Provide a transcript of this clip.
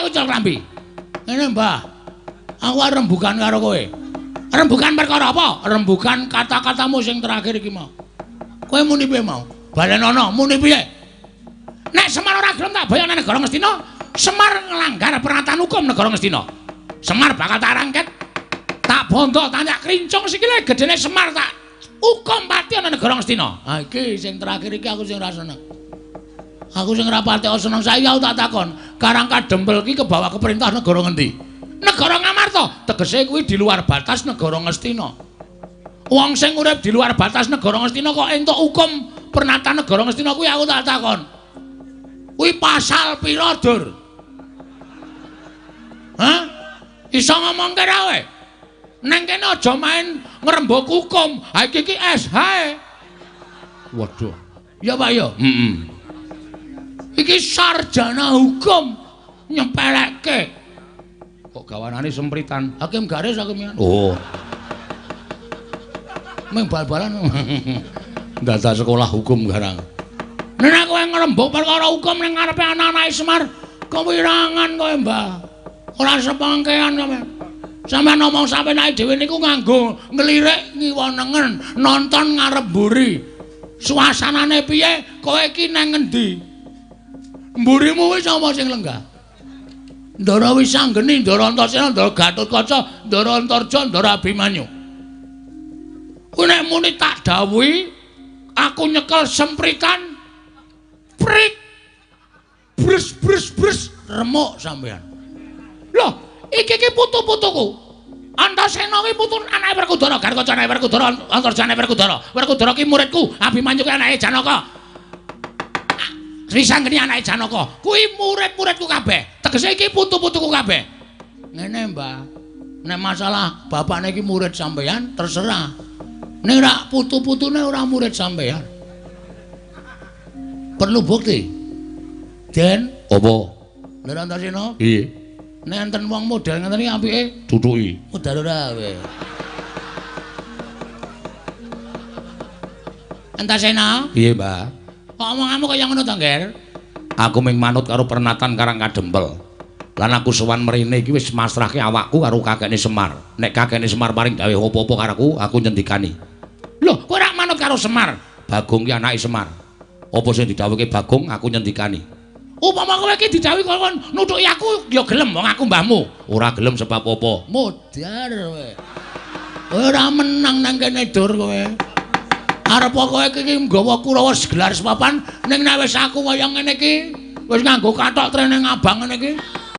kowe kucul klambi? Ngene, Mbah. Aku arep rembugan karo kowe. Rembugan perkara apa? Rembugan kata-katamu sing terakhir iki mau. Kowe muni piye mau? Balenono muni piye? Nek Semar ora gelem tak bayane negara Ngastina, Semar nglanggar pernatan hukum negara Ngastina. Semar bakal tak rangket. Tak bondo tanyak krincung sikile gedene Semar tak hukum pati ana negara Ngastina. Ha iki sing terakhir iki aku sing ra seneng. Aku sing ora pati seneng saiki aku tak takon, Karang Kadempel iki kebawa ke perintah negara ngendi? Negara Ngamarta, tegese kuwi di luar batas negara Ngastina. Wong sing urip di luar batas negara Ngastina kok entuk hukum pernatan negara Ngastina kuwi aku tak takon. Kuwi pasal pira, Dur? Hah? Iso ngomongke ra kowe? Neng kene aja main ngrembug hukum. Ha iki SH. Waduh. Ya, Pak ya. Iki sarjana hukum nyepelekke. Kok gawanane sempritan? Hakim garis hakim. Oh. Meng bal-balan. Data sekolah hukum garang. Nek kowe ngrembug perkara hukum ning ngarepe anak-anak Semar, kewirangan kowe, Mbah. Ora sepangkean kowe. Sampeyan ngomong sampe naik dhewe niku nganggo nglirik ngiwonengen, nonton ngarep mburi. Suasanane piye? Kowe iki nang ngendi? Mburimu wis apa sing lenggah? Ndara Wisanggeni, Ndara Antasena, Ndara Gatotkaca, Ndara Antarja, Ndara Abimanyu. Kuwi nek muni tak dawuhi, aku nyekel sempritan prik. Bres remuk sampean. Loh, iki putu-putuku. Antasena ki putu anake Werkudara, Garkaca anake Werkudara, Antarja anake Werkudara. Werkudara ki muridku, Abimanyu ki anake Janaka. Wisanggeni anake Janaka. Kuwi murid-muridku kabeh. Tegese iki putu-putuku kabeh. Ngene, Mbah. Nek masalah bapakne iki murid sampeyan terserah. Nek ora putu-putune ora murid sampeyan. Perlu bukti. Den, apa? Lha Antasena? Iya. Nek enten wong model ngeten iki apike duduki. Modal ora kowe. Antasena? Piye, Mbah? Kok omonganmu kaya ngono to, Nger? Aku ming manut karo pernatan Karang Kadempel. Lan aku sowan mrene iki wis masrahke awakku karo kakekne Semar. Nek kakekne Semar paring gawe apa-apa karo aku nyendikani. Lho, kowe ora manut karo Semar? Bagong ki anake Semar. Apa sing didhawuhke Bagong aku nyendikani. Upama kowe iki didhawuhi kon nutuki aku ya gelem wong aku mbahmu. Ora gelem sebab apa? Modar kowe. Ora menang nang kene Dur kowe. Arep kowe iki nggawa Kurawa segelar sepapan ning nek wis aku kaya ngene iki wis nganggo kathok trene abang ngene iki